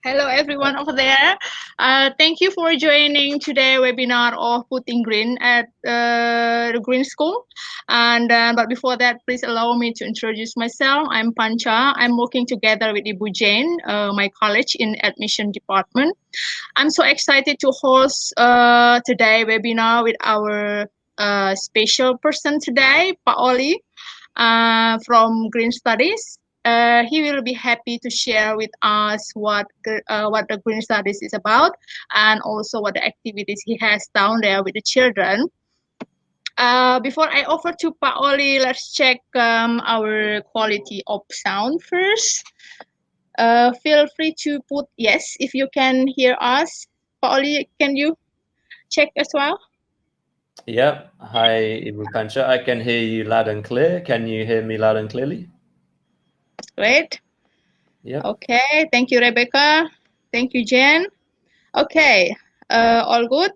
Hello, everyone over there. Thank you for joining today's webinar of Putting Green at the Green School. But before that, please allow me to introduce myself. I'm Pancha. I'm working together with Ibu Jane, my college in admission department. I'm so excited to host today webinar with our special person today, Pak Olly, from Green Studies. He will be happy to share with us what the Green Studies is about, and also what the activities he has down there with the children. Before I offer to Pak Olly, let's check our quality of sound first. Feel free to put yes if you can hear us. Pak Olly, can you check as well? Yep. Hi, Ibu Pancha. I can hear you loud and clear. Can you hear me loud and clearly? Great. Yep. Okay. Thank you, Rebecca. Thank you, Jen. Okay. All good?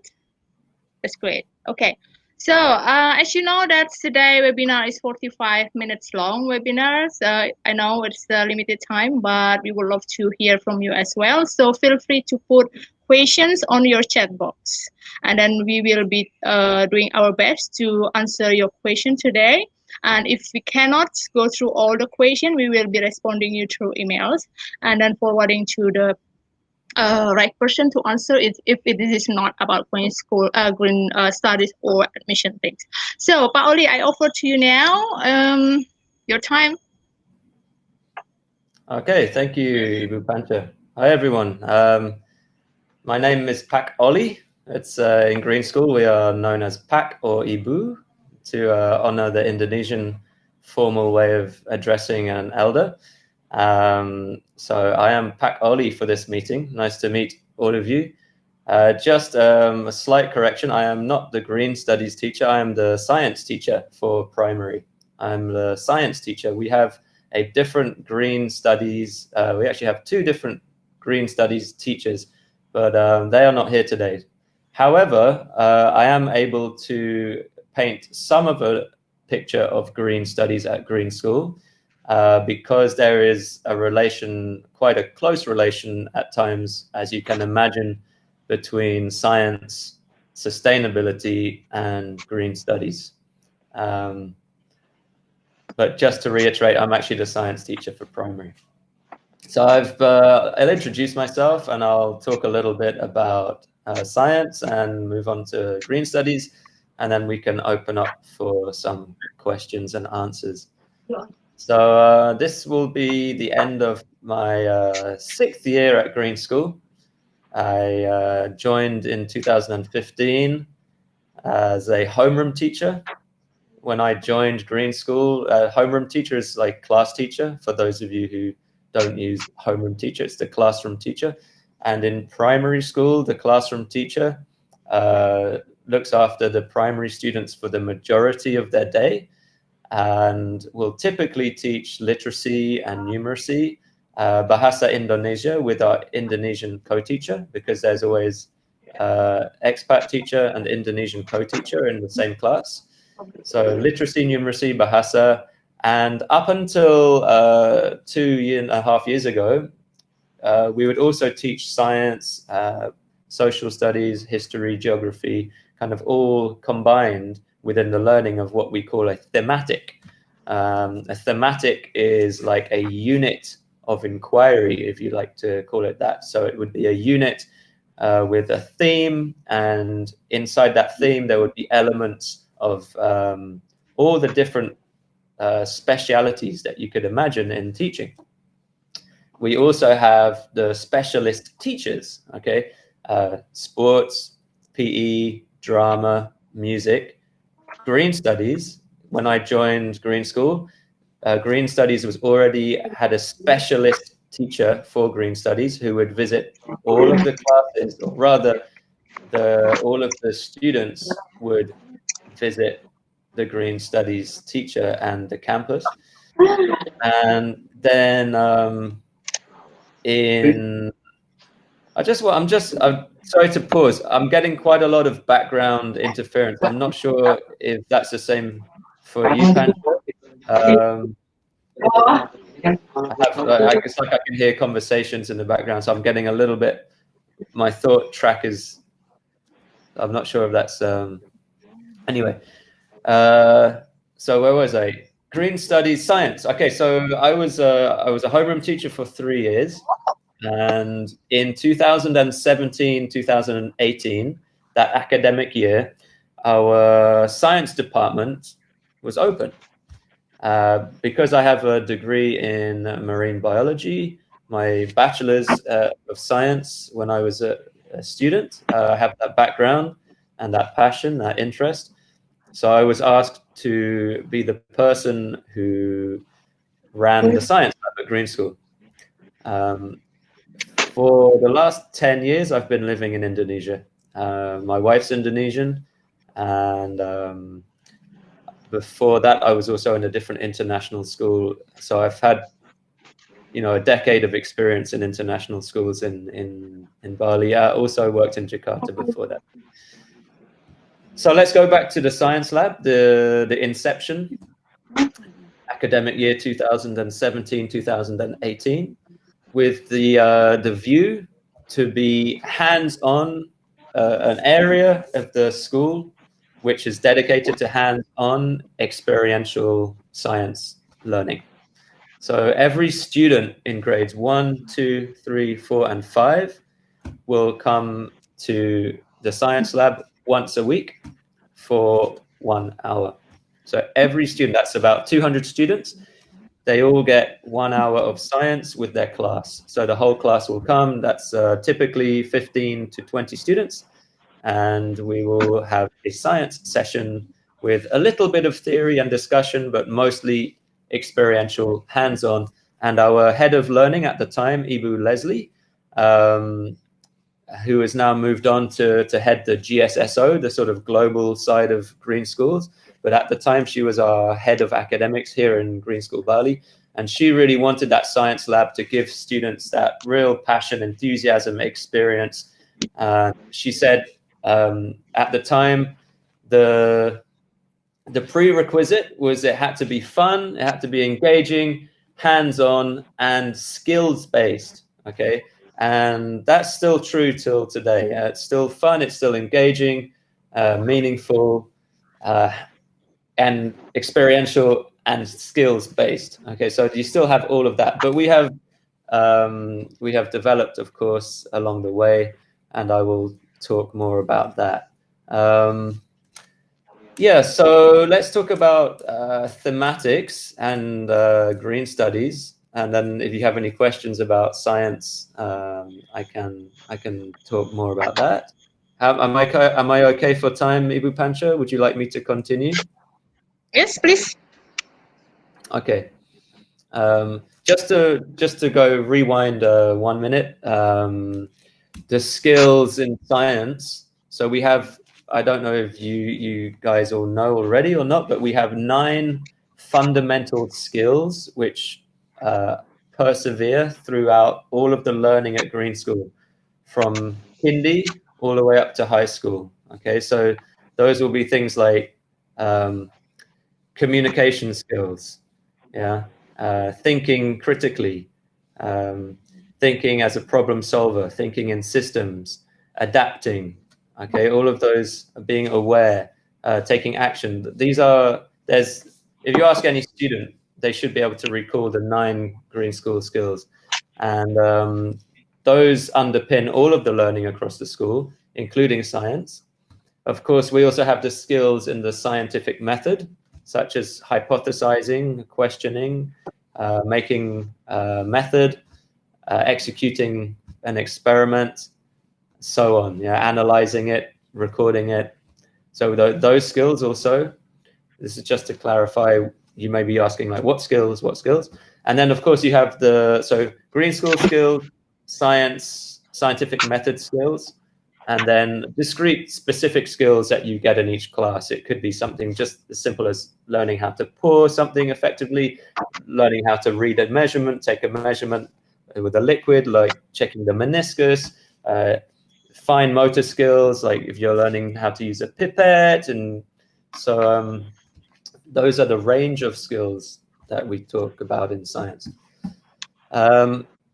That's great. Okay. So, as you know, that today webinar is 45 minutes long webinars. I know it's a limited time, but we would love to hear from you as well. So feel free to put questions on your chat box, and then we will be doing our best to answer your question today. And if we cannot go through all the questions, we will be responding you through emails and then forwarding to the right person to answer it if it is not about Green School, Green Studies or admission things. So, Pak Olly, I offer to you now your time. Okay. Thank you, Ibu Pancha. Hi, everyone. My name is Pak Olly. It's in Green School. We are known as Pak or Ibu to honor the Indonesian formal way of addressing an elder. So I am Pak Olly for this meeting. Nice to meet all of you. Just a slight correction. I am not the Green Studies teacher. I am the science teacher for primary. I'm the science teacher. We have a different Green Studies. We actually have two different Green Studies teachers, but they are not here today. However, I am able to paint some of a picture of Green Studies at Green School. Because there is a relation, quite a close relation at times, as you can imagine, between science, sustainability, and green studies. But just to reiterate, I'm actually the science teacher for primary. So I'll introduce myself and I'll talk a little bit about science and move on to green studies, and then we can open up for some questions and answers. So this will be the end of my 6th year at Green School. I joined in 2015 as a homeroom teacher. When I joined Green School, homeroom teacher is like class teacher. For those of you who don't use homeroom teacher, it's the classroom teacher. And in primary school, the classroom teacher looks after the primary students for the majority of their day, and will typically teach literacy and numeracy, Bahasa Indonesia with our Indonesian co-teacher, because there's always expat teacher and Indonesian co-teacher in the same class. So literacy, numeracy, Bahasa, and up until 2.5 years ago, we would also teach science, social studies, history, geography, kind of all combined within the learning of what we call a thematic. A thematic is like a unit of inquiry, if you like to call it that. So it would be a unit with a theme, and inside that theme there would be elements of all the different specialities that you could imagine in teaching. We also have the specialist teachers, okay? Sports, PE, drama, music. Green Studies, when I joined Green School, Green Studies already had a specialist teacher for Green Studies who would visit all of the classes, or rather, all of the students would visit the Green Studies teacher and the campus. And then I'm sorry to pause. I'm getting quite a lot of background interference. I'm not sure if that's the same for you, Pancho. It's like I can hear conversations in the background, so I'm getting a little bit, my thought track is, I'm not sure if that's, anyway. So where was I? Green Studies Science. Okay, so I was a homeroom teacher for 3 years. And in 2017, 2018, that academic year, our science department was open. Because I have a degree in marine biology, my bachelor's of science when I was a student, I have that background and that passion, that interest. So I was asked to be the person who ran the science lab at Green School. For the last 10 years, I've been living in Indonesia. My wife's Indonesian, and before that, I was also in a different international school. So I've had, a decade of experience in international schools in Bali. I also worked in Jakarta before that. So let's go back to the science lab, the inception, academic year 2017, 2018, with the view to be hands-on, an area of the school which is dedicated to hands-on experiential science learning. So every student in grades 1, 2, 3, 4, and 5 will come to the science lab once a week for 1 hour. So every student, that's about 200 students, they all get 1 hour of science with their class. So the whole class will come. That's typically 15 to 20 students. And we will have a science session with a little bit of theory and discussion, but mostly experiential, hands-on. And our head of learning at the time, Ibu Leslie, who has now moved on to head the GSSO, the sort of global side of Green Schools. But at the time, she was our head of academics here in Green School Bali. And she really wanted that science lab to give students that real passion, enthusiasm, experience. She said at the time, the prerequisite was it had to be fun, it had to be engaging, hands-on, and skills-based, okay? And that's still true till today. It's still fun, it's still engaging, meaningful, and experiential and skills-based. Okay, so you still have all of that, but we have developed, of course, along the way, and I will talk more about that. Yeah, so let's talk about thematics and green studies, and then if you have any questions about science, I can talk more about that. Am I okay for time, Ibu Pancha? Would you like me to continue? Yes, please. Okay. Just to go rewind 1 minute. The skills in science. So we have, I don't know if you guys all know already or not, but we have 9 fundamental skills which persevere throughout all of the learning at Green School, from kindy all the way up to high school. Okay, so those will be things like communication skills, thinking critically, thinking as a problem solver, thinking in systems, adapting, okay, all of those, being aware, taking action. If you ask any student, they should be able to recall the 9 Green School skills. And those underpin all of the learning across the school, including science. Of course, we also have the skills in the scientific method, such as hypothesizing, questioning, making a method, executing an experiment, so on. Analyzing it, recording it. So those skills also. This is just to clarify. You may be asking, like, what skills? And then, of course, you have so Green School skills, scientific method skills, and then discrete specific skills that you get in each class. It could be something just as simple as learning how to pour something effectively, learning how to read a measurement, take a measurement with a liquid, like checking the meniscus, fine motor skills, like if you're learning how to use a pipette. And so those are the range of skills that we talk about in science.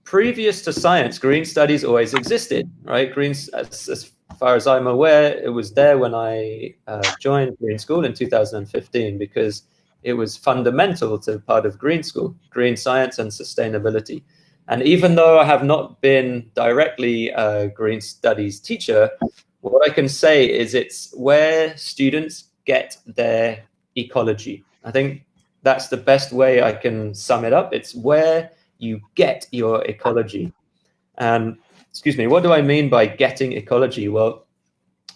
Previous to science, green studies always existed, right? As far as I'm aware, it was there when I joined Green School in 2015 because it was fundamental to part of Green School, green science and sustainability. And even though I have not been directly a green studies teacher, what I can say is it's where students get their ecology. I think that's the best way I can sum it up. It's where you get your ecology. And excuse me, what do I mean by getting ecology? Well,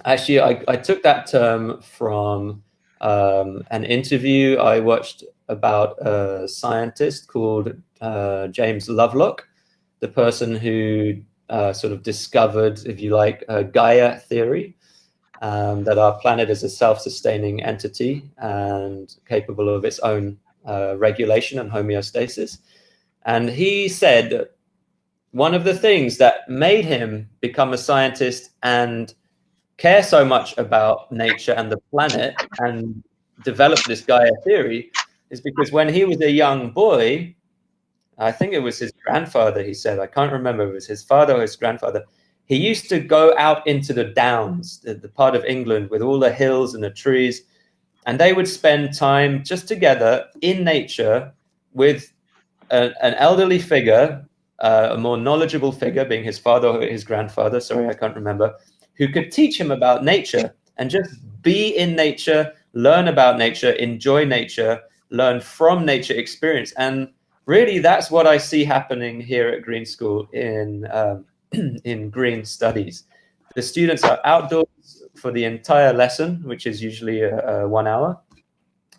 actually, I took that term from an interview I watched about a scientist called James Lovelock, the person who sort of discovered, if you like, Gaia theory, that our planet is a self-sustaining entity and capable of its own regulation and homeostasis. And he said one of the things that made him become a scientist and care so much about nature and the planet and develop this Gaia theory is because when he was a young boy, I think it was his grandfather, he said, I can't remember if it was his father or his grandfather, he used to go out into the downs, the part of England with all the hills and the trees, and they would spend time just together in nature with an elderly figure, a more knowledgeable figure, being his father or his grandfather, sorry, I can't remember, who could teach him about nature and just be in nature, learn about nature, enjoy nature, learn from nature, experience. And really, that's what I see happening here at Green School in Green Studies. The students are outdoors for the entire lesson, which is usually 1 hour.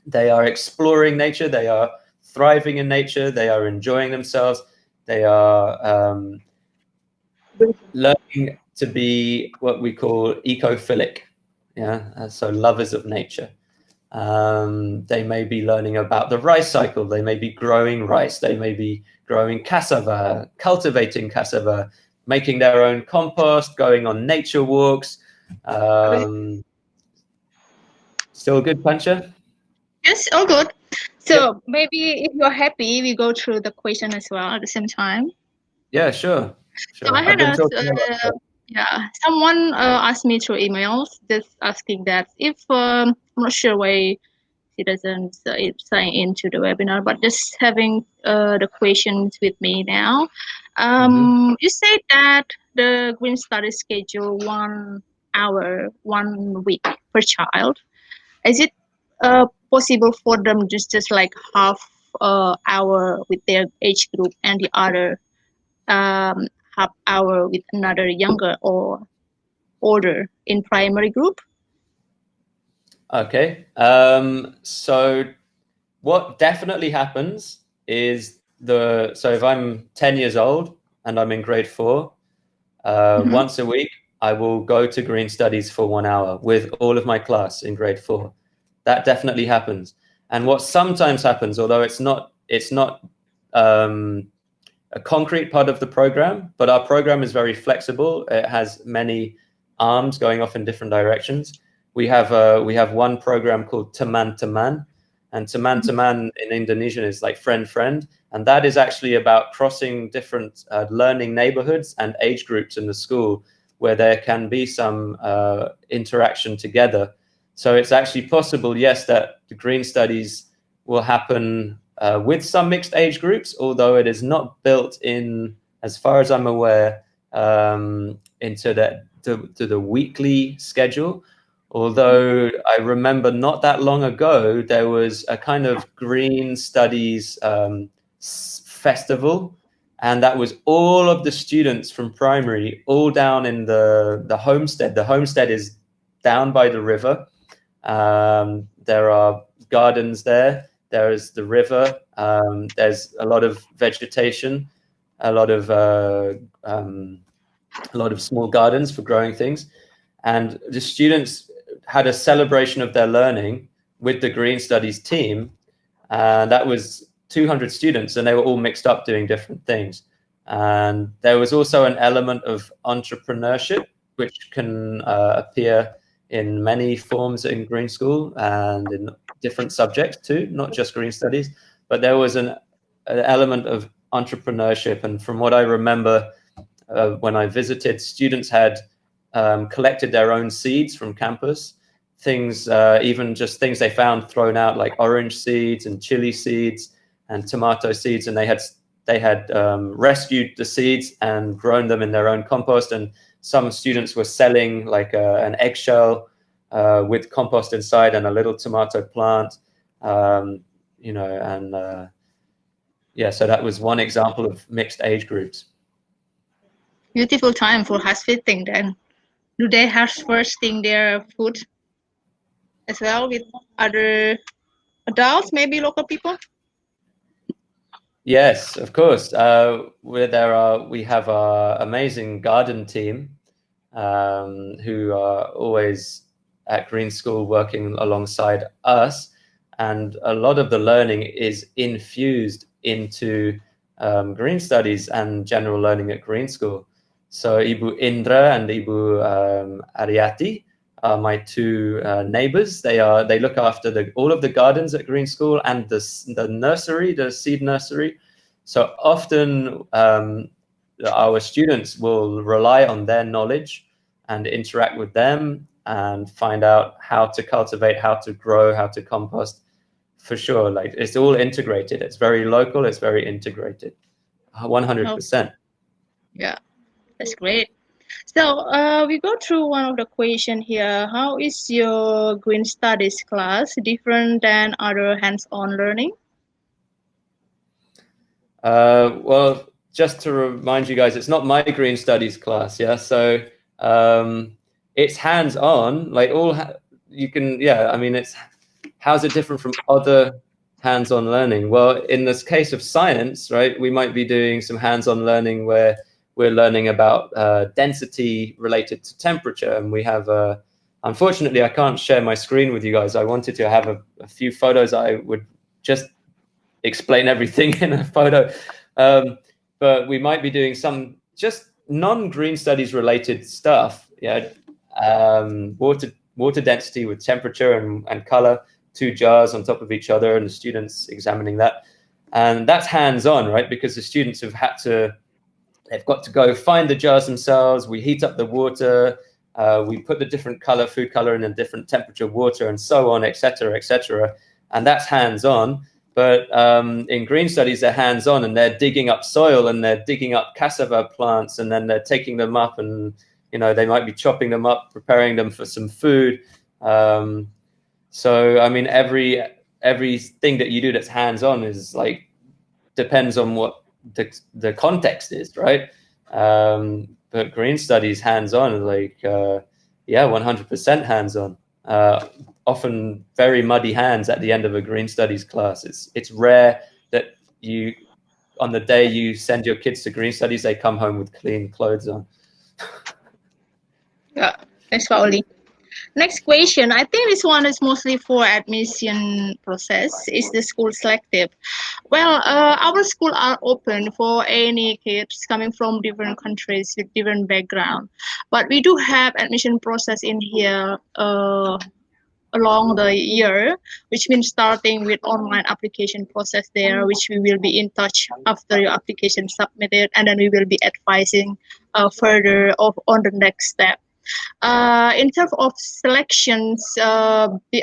They are exploring nature. They are thriving in nature. They are enjoying themselves. They are learning to be what we call ecophilic, so lovers of nature. They may be learning about the rice cycle. They may be growing rice. They may be growing cassava, cultivating cassava, making their own compost, going on nature walks. Still good, Pancha? Yes, all good. So Yep. maybe if you're happy, we go through the question as well at the same time. Yeah, sure. So I I've had been talking a lot. someone asked me through emails, just asking that if I'm not sure why he doesn't sign into the webinar, but just having the questions with me now. You said that the Green Study schedule 1 hour, 1 week per child. Is it possible for them just like half hour with their age group and the other half hour with another younger or older in primary group? Okay. So what definitely happens is so if I'm 10 years old and I'm in grade 4, once a week, I will go to Green Studies for 1 hour with all of my class in grade 4. That definitely happens. And what sometimes happens, although it's not a concrete part of the program, but our program is very flexible. It has many arms going off in different directions. We have one program called Teman Teman, and Teman Teman in Indonesian is like friend, and that is actually about crossing different learning neighborhoods and age groups in the school where there can be some interaction together. So it's actually possible, yes, that the Green Studies will happen with some mixed age groups, although it is not built in, as far as I'm aware, into the weekly schedule. Although I remember not that long ago, there was a kind of Green Studies festival, and that was all of the students from primary, all down in the homestead. The homestead is down by the river. There are gardens there. There is the river. There's a lot of vegetation, a lot of small gardens for growing things, and the students had a celebration of their learning with the Green Studies team, and that was 200 students, and they were all mixed up doing different things. And there was also an element of entrepreneurship, which can appear in many forms in Green School and in different subjects too, not just Green Studies, but there was an element of entrepreneurship. And from what I remember, when I visited, students had collected their own seeds from campus, things, even just things they found thrown out, like orange seeds and chili seeds and tomato seeds, and they had rescued the seeds and grown them in their own compost. And some students were selling like an eggshell with compost inside and a little tomato plant, you know, and yeah, so that was one example of mixed age groups. Beautiful time for house visiting then. Do they harvesting their food as well with other adults, maybe local people? Yes, of course. We have our amazing garden team who are always at Green School working alongside us, and a lot of the learning is infused into green studies and general learning at Green School. So Ibu Indra and Ibu Ariati are my two neighbors. They look after all of the gardens at Green School and the nursery, the seed nursery. So often our students will rely on their knowledge and interact with them and find out how to cultivate, how to grow, how to compost. For sure, like it's all integrated. It's very local. It's very integrated, 100%. Yeah, that's great. So we go through one of the question here. How is your Green Studies class different than other hands-on learning? Well, just to remind you guys, it's not my Green Studies class, yeah. So it's hands-on, like you can, yeah. I mean, how's it different from other hands-on learning? Well, in this case of science, right, we might be doing some hands-on learning where we're learning about density related to temperature, and we have unfortunately, I can't share my screen with you guys. I wanted to have a few photos. I would just explain everything in a photo, but we might be doing some just non-green studies related stuff. Yeah, water density with temperature and color, 2 jars on top of each other, and the students examining that, and that's hands-on, right? Because the students they've got to go find the jars themselves. We heat up the water. We put the different food color in a different temperature water, and so on, etc., etc. And that's hands-on. But in green studies, they're hands-on, and they're digging up soil, and they're digging up cassava plants, and then they're taking them up, and they might be chopping them up, preparing them for some food. So I mean, everything that you do that's hands-on is like depends on what the context is, right? But green studies hands-on, like 100% hands-on. Often very muddy hands at the end of a green studies class. It's rare that on the day you send your kids to green studies, they come home with clean clothes on. Yeah, thanks, Pak Olly. Next question. I think this one is mostly for admission process. Is the school selective? Well, our school are open for any kids coming from different countries with different background, but we do have admission process in here along the year, which means starting with online application process there, which we will be in touch after your application submitted, and then we will be advising further on the next step. In terms of selections, the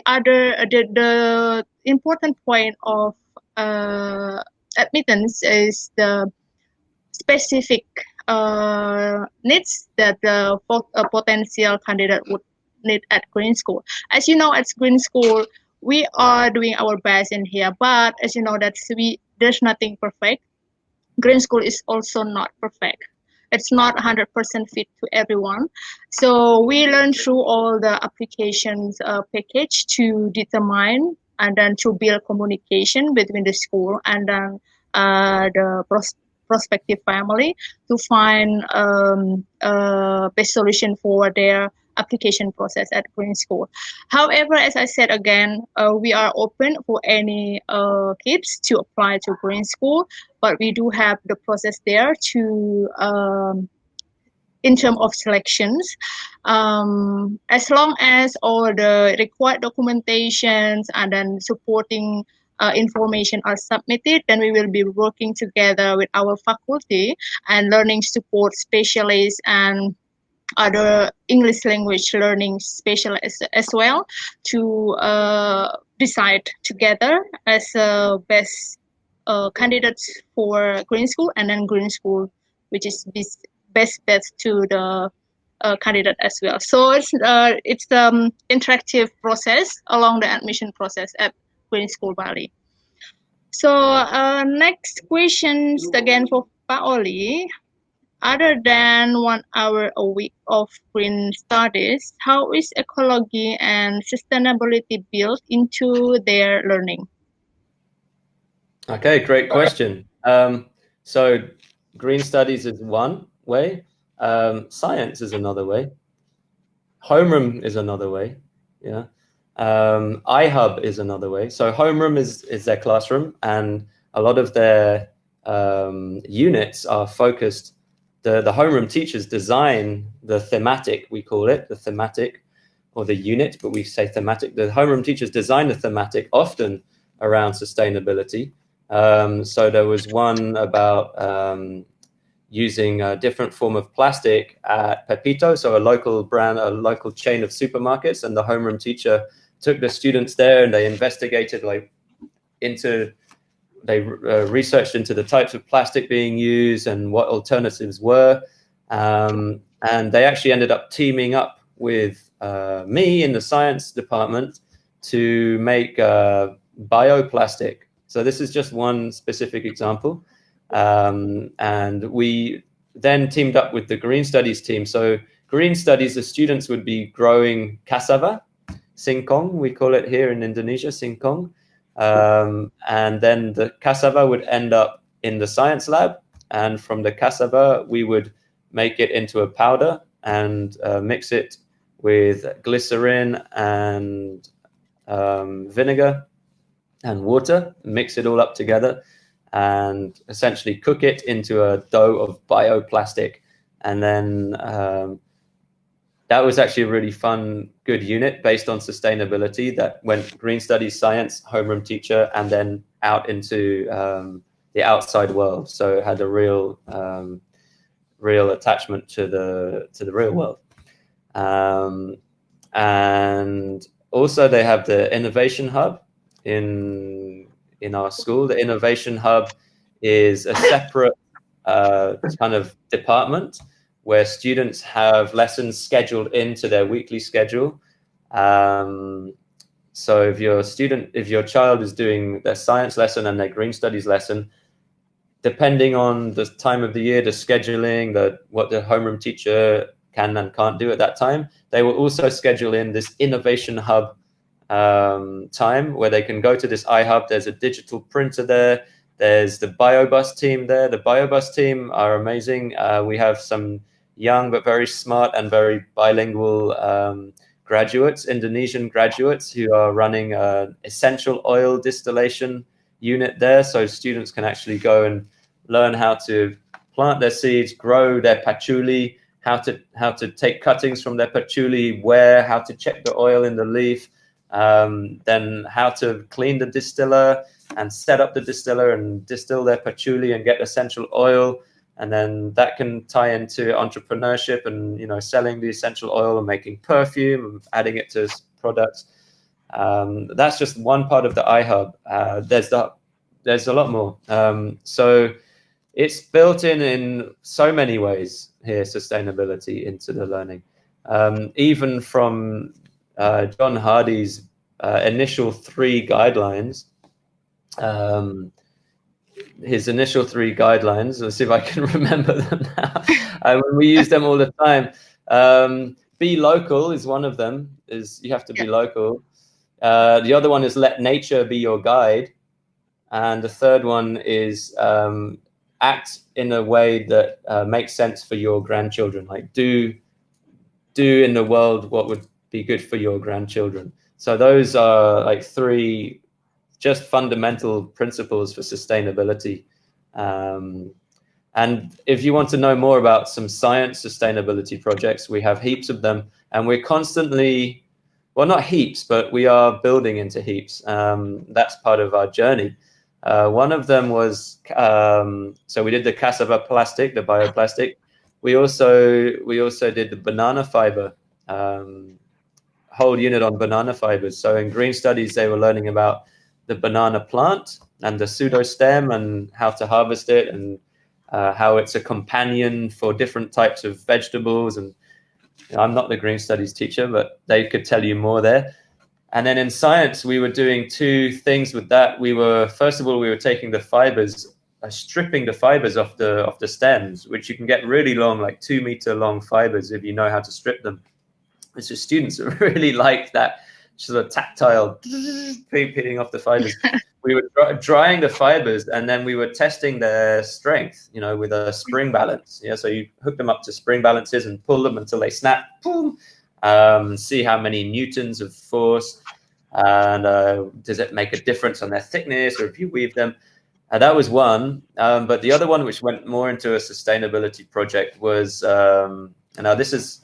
important point of admittance is the specific needs that the potential candidate would need at Green School. As you know, at Green School, we are doing our best in here, but as you know, there's nothing perfect. Green School is also not perfect. It's not 100% fit to everyone. So we learn through all the applications package to determine and then to build communication between the school and then the prospective family to find a best solution for their application process at Green School. However, as I said again, we are open for any kids to apply to Green School, but we do have the process there to in terms of selections, as long as all the required documentations and then supporting information are submitted, then we will be working together with our faculty and learning support specialists and other English language learning specialists as well to decide together as best candidates for Green School, and then Green School, which is best bet to the candidate as well. So it's interactive process along the admission process at Green School Bali. So next questions again for Pak Olly. Other than 1 hour a week of green studies, how is ecology and sustainability built into their learning? Okay, great question. So green studies is one way. Science is another way. Homeroom is another way. Yeah. iHub is another way. So homeroom is their classroom, and a lot of their units are focused. The homeroom teachers design the thematic, we call it, the thematic or the unit, but we say thematic. The homeroom teachers design the thematic often around sustainability. So there was one about using a different form of plastic at Pepito, so a local brand, a local chain of supermarkets, and the homeroom teacher took the students there and they investigated they researched into the types of plastic being used and what alternatives were. And they actually ended up teaming up with me in the science department to make bioplastic. So this is just one specific example. And we then teamed up with the Green Studies team. So Green Studies, the students would be growing cassava, singkong, we call it here in Indonesia, singkong. And then the cassava would end up in the science lab. And from the cassava, we would make it into a powder and mix it with glycerin and vinegar and water, mix it all up together, and essentially cook it into a dough of bioplastic. And then that was actually a really fun, good unit based on sustainability that went Green Studies, Science, homeroom teacher, and then out into the outside world. So it had a real attachment to the real world. And also they have the Innovation Hub in our school. The Innovation Hub is a separate kind of department where students have lessons scheduled into their weekly schedule. So if your child is doing their science lesson and their green studies lesson, depending on the time of the year, the scheduling, what the homeroom teacher can and can't do at that time, they will also schedule in this Innovation Hub time where they can go to this iHub. There's a digital printer there. There's the BioBus team there. The BioBus team are amazing. We have some young but very smart and very bilingual graduates, Indonesian graduates, who are running an essential oil distillation unit there. So students can actually go and learn how to plant their seeds, grow their patchouli, how to take cuttings from their patchouli, how to check the oil in the leaf, then how to clean the distiller and set up the distiller and distill their patchouli and get essential oil. And then that can tie into entrepreneurship and, selling the essential oil and making perfume and adding it to products. That's just one part of the iHub. There's a lot more. So it's built in so many ways here, sustainability into the learning. Even from John Hardy's initial 3 guidelines, his initial 3 guidelines. Let's see if I can remember them now. We use them all the time. Be local is one of them. You have to be local. The other one is let nature be your guide, and the third one is act in a way that makes sense for your grandchildren. Like do in the world what would be good for your grandchildren. So those are like 3 just fundamental principles for sustainability. And if you want to know more about some science sustainability projects, we have heaps of them, and we're constantly well, not heaps, but we are building into heaps. That's part of our journey. One of them was, so we did the cassava plastic, the bioplastic. We also did the banana fiber, whole unit on banana fibers. So in green studies, they were learning about the banana plant and the pseudostem and how to harvest it, and how it's a companion for different types of vegetables. And I'm not the green studies teacher, but they could tell you more there. And then in science, we were doing two things with that. First of all, we were taking the fibers, stripping the fibers off the stems, which you can get really long, like 2-meter long fibers if you know how to strip them. It's just students really liked that sort of tactile peeling off the fibers. We were drying the fibers, and then we were testing their strength, with a spring balance. Yeah, so you hook them up to spring balances and pull them until they snap. Boom. See how many newtons of force, and does it make a difference on their thickness, or if you weave them. That was one. But the other one, which went more into a sustainability project, was now this is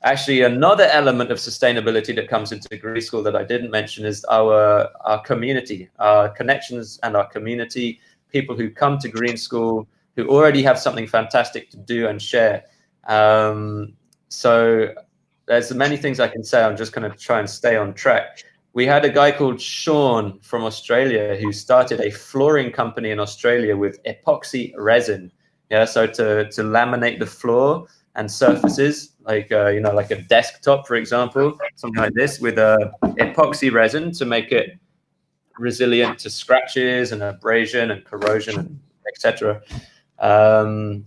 actually another element of sustainability that comes into Green School that I didn't mention, is our community, our connections and our community, people who come to Green School who already have something fantastic to do and share. So there's many things I can say. I'm just going to try and stay on track. We had a guy called Sean from Australia who started a flooring company in Australia with epoxy resin. Yeah, so to laminate the floor and surfaces, like like a desktop, for example, something like this, with epoxy resin to make it resilient to scratches and abrasion and corrosion, and etc. And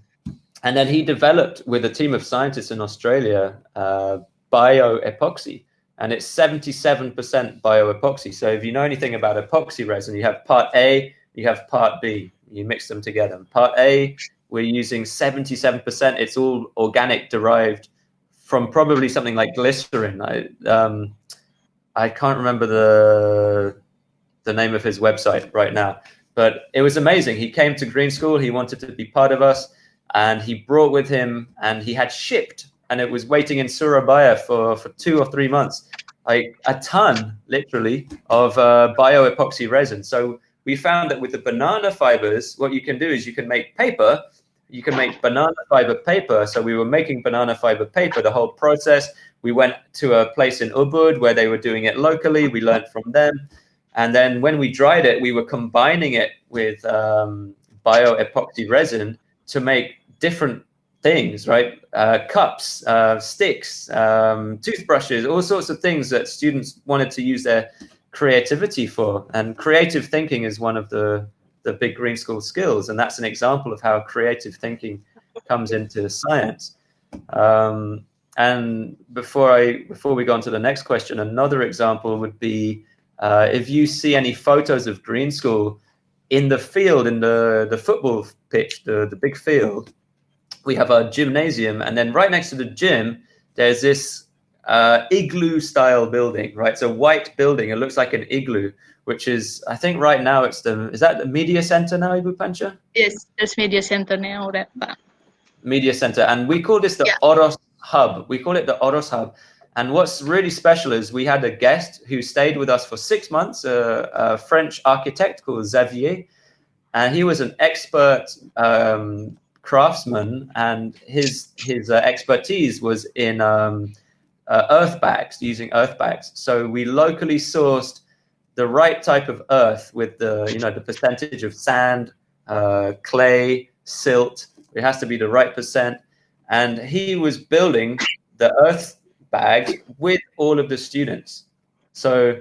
then he developed, with a team of scientists in Australia, bio-epoxy, and it's 77% bio-epoxy. So if you know anything about epoxy resin, you have part A, you have part B. You mix them together. Part A, we're using 77%. It's all organic, derived from probably something like glycerin. I can't remember the name of his website right now, but it was amazing. He came to Green School. He wanted to be part of us, and he brought with him, and he had shipped, and it was waiting in Surabaya for 2 or 3 months, like a ton, literally, of bio-epoxy resin. So we found that with the banana fibers, what you can do is you can make paper. You can make banana fiber paper. So we were making banana fiber paper, the whole process. We went to a place in Ubud where they were doing it locally. We learned from them. And then when we dried it, we were combining it with bio-epoxy resin to make different things, right? Cups, sticks, toothbrushes, all sorts of things that students wanted to use their creativity for. And creative thinking is one of the big Green School skills, and that's an example of how creative thinking comes into science. And before we go on to the next question, another example would be if you see any photos of Green School in the field, in the football pitch, the big field, we have a gymnasium, and then right next to the gym, there's this igloo style building, right? It's a white building. It looks like an igloo, which is, I think right now is that the media center now, Ibu Pancha? Yes, there's media center now. Media center, and we call this the Oros Hub. We call it the Oros Hub. And what's really special is we had a guest who stayed with us for 6 months, a French architect called Xavier, and he was an expert craftsman, and his expertise was in earth bags, using earth bags. So we locally sourced the right type of earth with the percentage of sand, clay, silt. It has to be the right percent. And he was building the earth bags with all of the students. So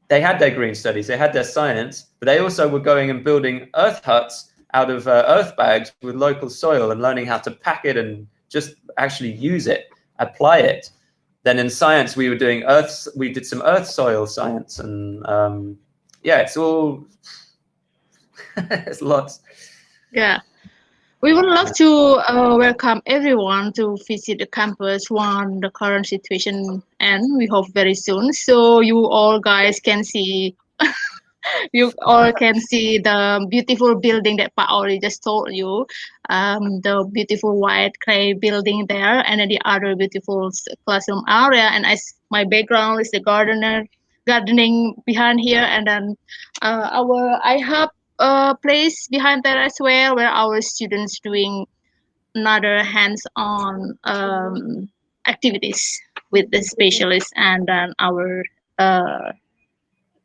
they had their green studies, they had their science, but they also were going and building earth huts out of earth bags with local soil and learning how to pack it and just actually use it, apply it. Then in science, we did some earth soil science, and it's all, it's lots. Yeah. We would love to welcome everyone to visit the campus once the current situation ends. We hope very soon, so you all guys can see You all can see the beautiful building that Pak Olly just told you. The beautiful white clay building there, and then the other beautiful classroom area. And my background is the gardening behind here, and then I have a place behind there as well where our students doing another hands-on activities with the specialists and then our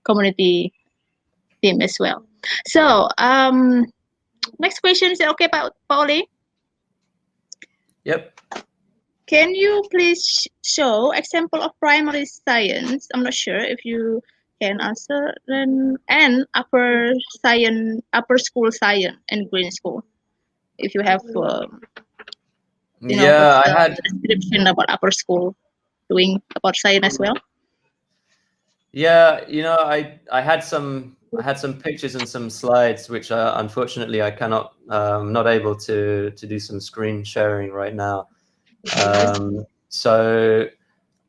community team as well. So next question is okay, Pauli? Yep. Can you please show example of primary science? I'm not sure if you can answer. Then and upper school science and green school. If you have Yeah, I had. description about upper school doing about science as well. Yeah, I had some pictures and some slides, which unfortunately I cannot, not able to do some screen sharing right now. So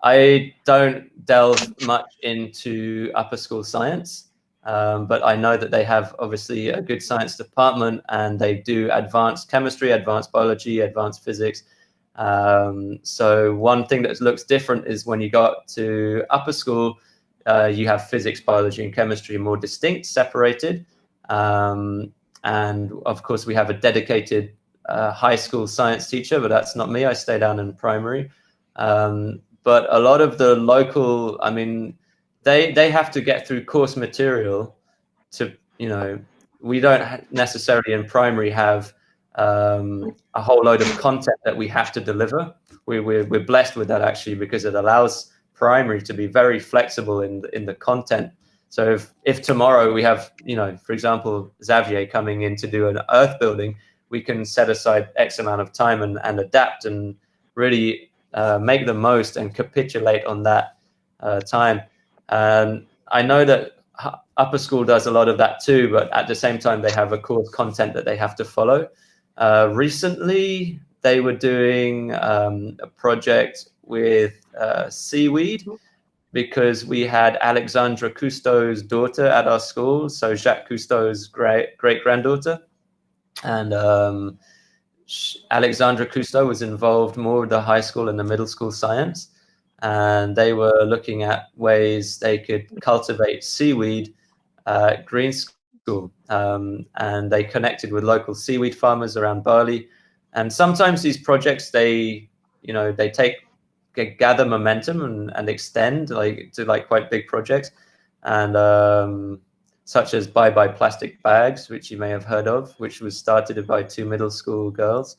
I don't delve much into upper school science, but I know that they have obviously a good science department, and they do advanced chemistry, advanced biology, advanced physics. So one thing that looks different is when you got to upper school, you have physics, biology, and chemistry more distinct, separated. And of course, we have a dedicated high school science teacher, but that's not me. I stay down in primary. But a lot of the local, I mean, they have to get through course material to, we don't necessarily in primary have a whole load of content that we have to deliver. We're blessed with that, actually, because it allows primary to be very flexible in the content. So if tomorrow we have, for example, Xavier coming in to do an earth building, we can set aside X amount of time and adapt and really make the most and capitulate on that time. And I know that upper school does a lot of that too, but at the same time, they have a course content that they have to follow. Recently, they were doing a project with seaweed, because we had Alexandra Cousteau's daughter at our school, so Jacques Cousteau's great-granddaughter. And Alexandra Cousteau was involved more with the high school and the middle school science, and they were looking at ways they could cultivate seaweed at Green School, and they connected with local seaweed farmers around Bali. And sometimes these projects, they gather momentum and extend to quite big projects, and such as Bye Bye Plastic Bags, which you may have heard of, which was started by 2 middle school girls.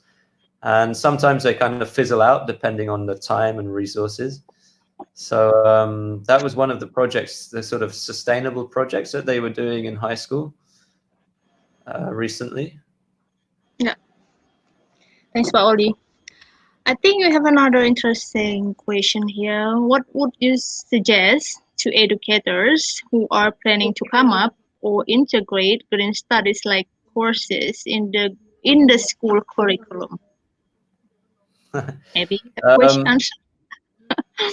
And sometimes they kind of fizzle out depending on the time and resources. So that was one of the projects, the sort of sustainable projects that they were doing in high school recently. Yeah. Thanks, Pak Oli. I think we have another interesting question here. What would you suggest to educators who are planning to come up or integrate green studies like courses in the school curriculum? Maybe a question answer.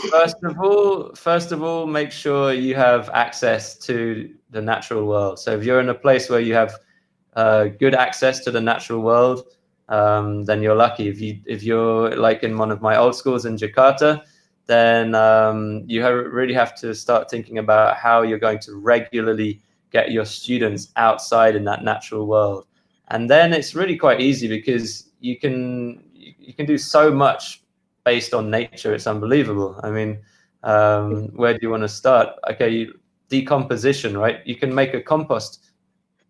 First of all, make sure you have access to the natural world. So if you're in a place where you have good access to the natural world, then you're lucky. If you're like in one of my old schools in Jakarta, then you really have to start thinking about how you're going to regularly get your students outside in that natural world. And then it's really quite easy, because you can do so much based on nature. It's unbelievable. I mean, where do you want to start? Okay, decomposition, right? You can make a compost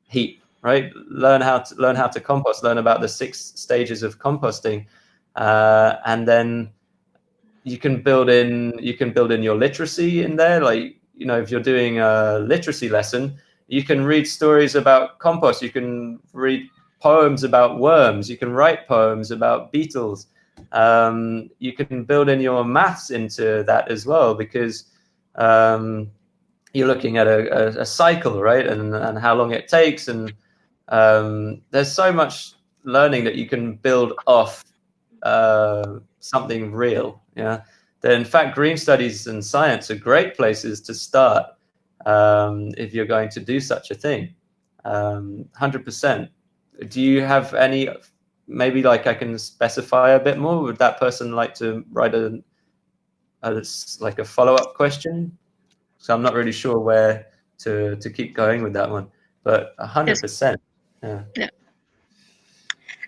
heap, right? Learn how to compost. Learn about the 6 stages of composting, and then you can build in your literacy in there. Like, if you're doing a literacy lesson, you can read stories about compost. You can read poems about worms. You can write poems about beetles. You can build in your maths into that as well, because you're looking at a cycle, right? And how long it takes. And there's so much learning that you can build off something real. Yeah. That in fact, green studies and science are great places to start. if you're going to do such a thing. 100%. Do you have any, maybe like I can specify a bit more? Would that person like to write like a follow-up question? So I'm not really sure where to keep going with that one, but 100%. Yeah.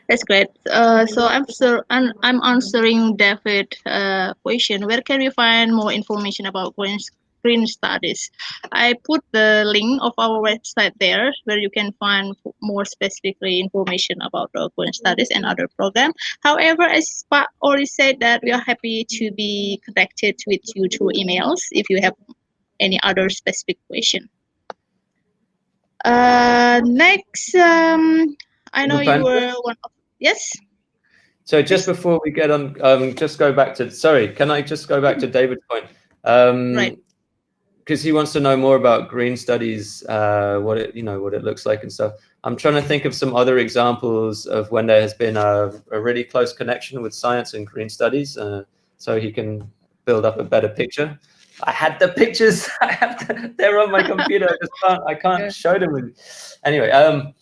That's great. So I'm answering David question. Where can we find more information about green studies? I put the link of our website there, where you can find more specifically information about the green studies and other programs. However, as Pak already said, that we are happy to be connected with you through emails if you have any other specific question. Next, I know you were one of, yes? So just before we get on, just go back to, sorry, can I just go back to David's point? Right. Because he wants to know more about green studies, what it looks like and stuff. I'm trying to think of some other examples of when there has been a really close connection with science and green studies, so he can build up a better picture. I had the pictures. They're on my computer. I can't show them. Anyway,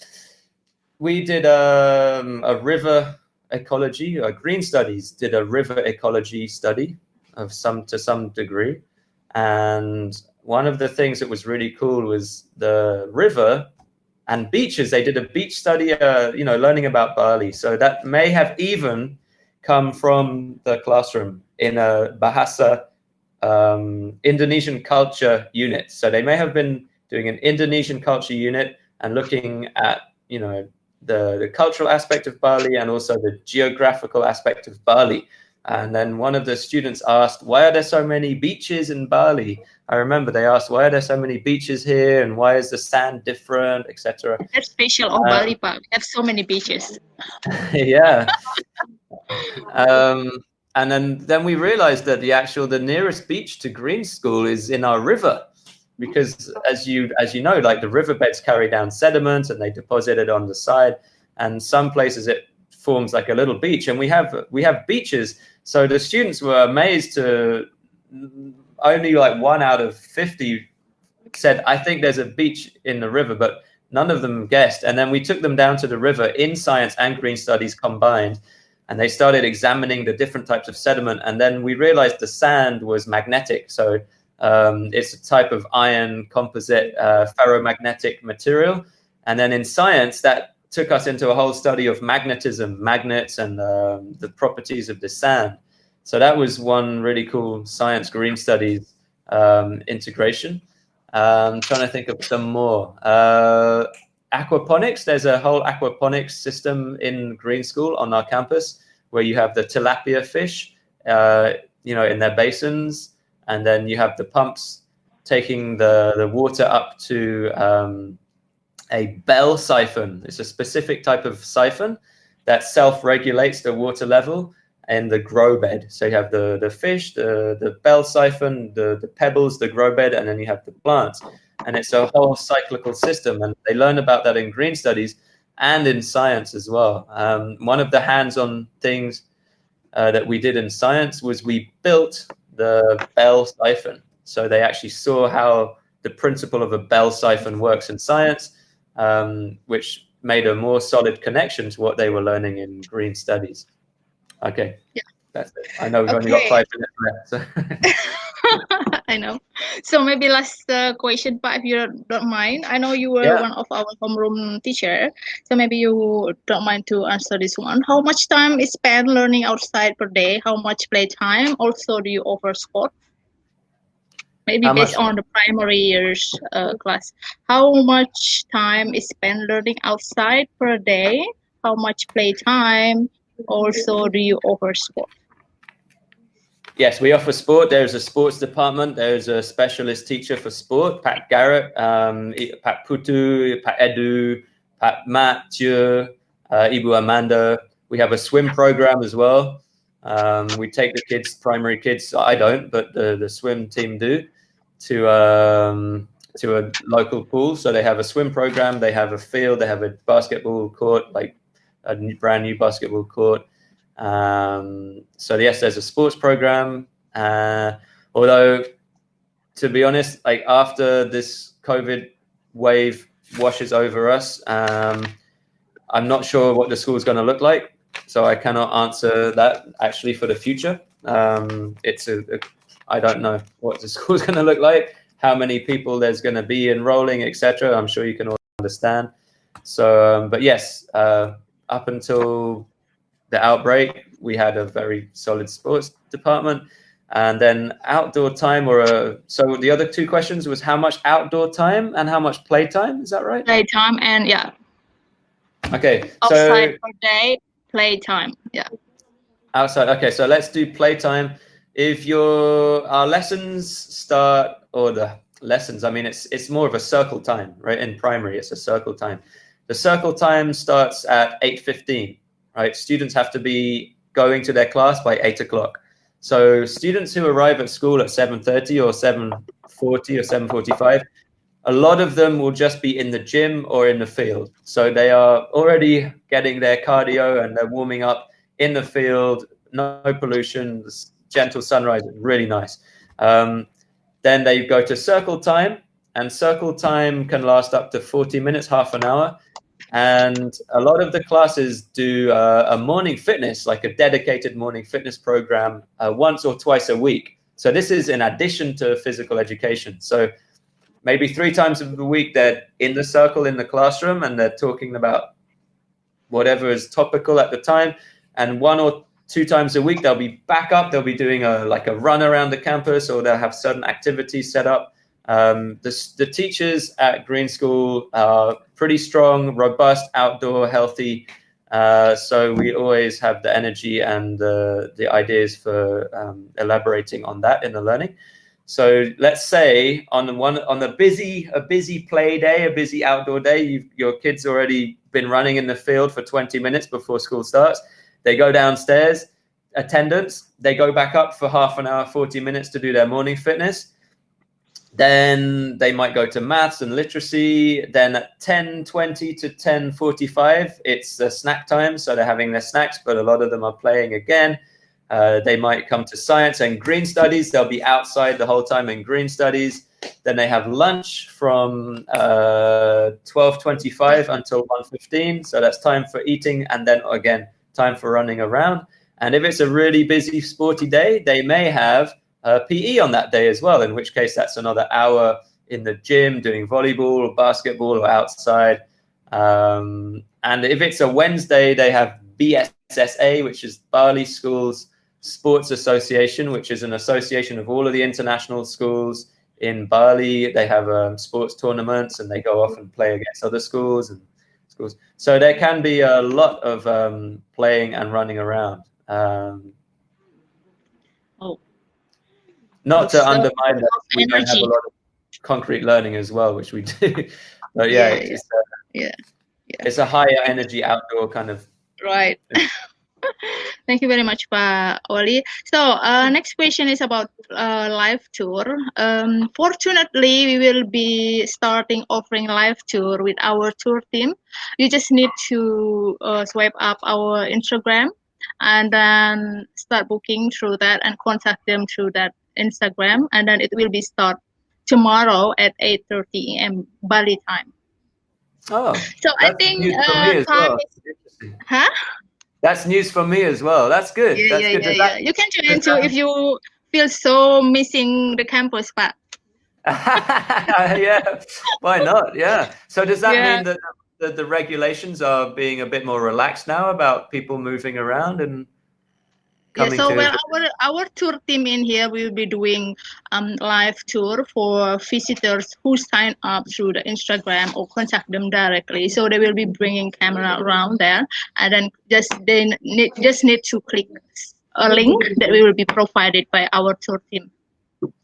we did a river ecology. Green Studies did a river ecology study to some degree, and one of the things that was really cool was the river and beaches. They did a beach study, learning about Bali. So that may have even come from the classroom in a Bahasa Indonesian culture unit. So they may have been doing an Indonesian culture unit and looking at, the cultural aspect of Bali and also the geographical aspect of Bali. And then one of the students asked, why are there so many beaches in Bali? I remember they asked, why are there so many beaches here? And why is the sand different, etc.? That's special of Bali, Pak. We have so many beaches. Yeah. And then we realized that the nearest beach to Green School is in our river, because as you know, like the riverbeds carry down sediment and they deposit it on the side, and some places it forms like a little beach, and we have beaches. So the students were amazed to only like 1 out of 50 said, I think there's a beach in the river, but none of them guessed. And then we took them down to the river in science and green studies combined, and they started examining the different types of sediment. And then we realized the sand was magnetic. So it's a type of iron composite ferromagnetic material. And then in science, that took us into a whole study of magnetism, magnets, and the properties of the sand. So that was one really cool science green studies integration. I'm trying to think of some more. Aquaponics, there's a whole aquaponics system in Green School on our campus where you have the tilapia fish, in their basins, and then you have the pumps taking the water up to a bell siphon. It's a specific type of siphon that self-regulates the water level in the grow bed. So you have the fish, the bell siphon, the pebbles, the grow bed, and then you have the plants. And it's a whole cyclical system. And they learn about that in green studies and in science as well. One of the hands-on things that we did in science was we built the bell siphon. So they actually saw how the principle of a bell siphon works in science, which made a more solid connection to what they were learning in green studies. Okay. Yeah. That's it. I know we've only got 5 minutes left. So. I know. So maybe last question, but if you don't mind, I know you were one of our homeroom teacher, so maybe you don't mind to answer this one. How much time is spent learning outside per day? How much playtime? Also, do you offer sport? Maybe based on the primary years class. How much time is spent learning outside per day? How much playtime? Also, do you offer sport? Yes, we offer sport. There's a sports department. There's a specialist teacher for sport, Pat Garrett, Pat Putu, Pat Edu, Pat Mathieu, Ibu Amanda. We have a swim program as well. We take the primary kids, I don't, but the swim team do, to a local pool. So they have a swim program, they have a field, they have a basketball court, like a brand new basketball court. So yes, there's a sports program, although to be honest, like after this COVID wave washes over us, I'm not sure what the school is going to look like, so I cannot answer that actually for the future. I don't know what the school is going to look like, how many people there's going to be enrolling, etc. I'm sure you can all understand. So, but yes, up until the outbreak, we had a very solid sports department. And then outdoor time, so the other two questions was how much outdoor time and how much playtime. Is that right? Playtime and yeah. Okay. Outside per day, playtime. Yeah. Outside. Okay, so let's do playtime. If our lessons start, or the lessons, I mean, it's more of a circle time, right? In primary, it's a circle time. The circle time starts at 8:15, right? Students have to be going to their class by 8 o'clock. So students who arrive at school at 7:30 or 7:40 or 7:45, a lot of them will just be in the gym or in the field. So they are already getting their cardio and they're warming up in the field, no pollution, gentle sunrise, really nice. Then they go to circle time, and circle time can last up to 40 minutes, half an hour. And a lot of the classes do a morning fitness, like a dedicated morning fitness program once or twice a week. So this is in addition to physical education. So maybe 3 times a week they're in the circle in the classroom and they're talking about whatever is topical at the time. And 1 or 2 times a week they'll be back up. They'll be doing a run around the campus, or they'll have certain activities set up. The teachers at Green School are pretty strong, robust, outdoor, healthy. So we always have the energy and the ideas for elaborating on that in the learning. So let's say on a busy play day, a busy outdoor day, your kid's already been running in the field for 20 minutes before school starts. They go downstairs, attendance, they go back up for half an hour, 40 minutes to do their morning fitness. Then they might go to maths and literacy. Then at 10:20 to 10:45, it's snack time. So they're having their snacks, but a lot of them are playing again. They might come to science and green studies. They'll be outside the whole time in green studies. Then they have lunch from 12:25 until 1:15. So that's time for eating, and then again, time for running around. And if it's a really busy, sporty day, they may have PE on that day as well, in which case that's another hour in the gym doing volleyball or basketball or outside. And if it's a Wednesday, they have BSSA, which is Bali Schools Sports Association, which is an association of all of the international schools in Bali. They have sports tournaments and they go off and play against other schools and schools. So there can be a lot of playing and running around. Not to undermine that we don't have a lot of concrete learning as well, which we do. But it's a higher energy outdoor kind of. Right. Thank you very much, Pak Olly. So next question is about live tour. Fortunately, we will be starting offering live tour with our tour team. You just need to swipe up our Instagram and then start booking through that and contact them through that Instagram, and then it will be start tomorrow at 8:30 a.m. Bali time. Oh, so I think time is, That's news for me as well. That's good. Yeah. You can join too if you feel so missing the campus, Pak. Yeah, why not? Yeah. So does that mean that the regulations are being a bit more relaxed now about people moving around and coming our tour team in here will be doing live tour for visitors who sign up through the Instagram or contact them directly. So they will be bringing camera around there, and then they just need to click a link that will be provided by our tour team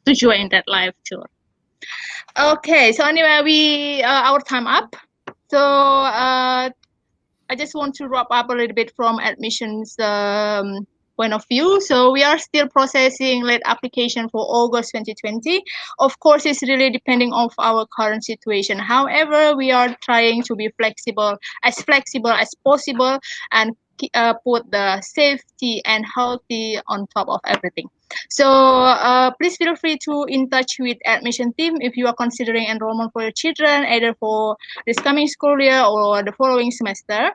to join that live tour. Okay, so anyway, our time up. So I just want to wrap up a little bit from admissions point of view. So we are still processing late application for August 2020. Of course, it's really depending on our current situation. However, we are trying to be flexible as possible and put the safety and healthy on top of everything. So please feel free to in touch with admission team if you are considering enrollment for your children, either for this coming school year or the following semester.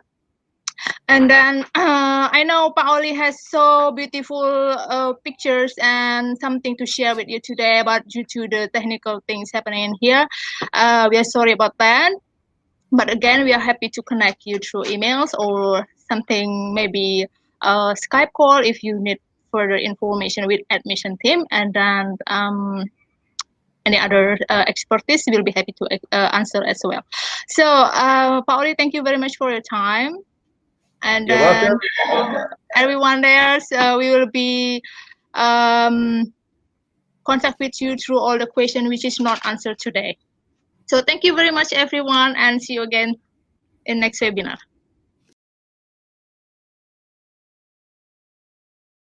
And then I know Pak Olly has so beautiful pictures and something to share with you today, but due to the technical things happening in here, we are sorry about that. But again, we are happy to connect you through emails or something, maybe a Skype call if you need further information with admission team. And then any other expertise, we'll be happy to answer as well. So, Pak Olly, thank you very much for your time. And You're then welcome. everyone there, so we will be contact with you through all the question which is not answered today. So thank you very much, everyone, and see you again in next webinar.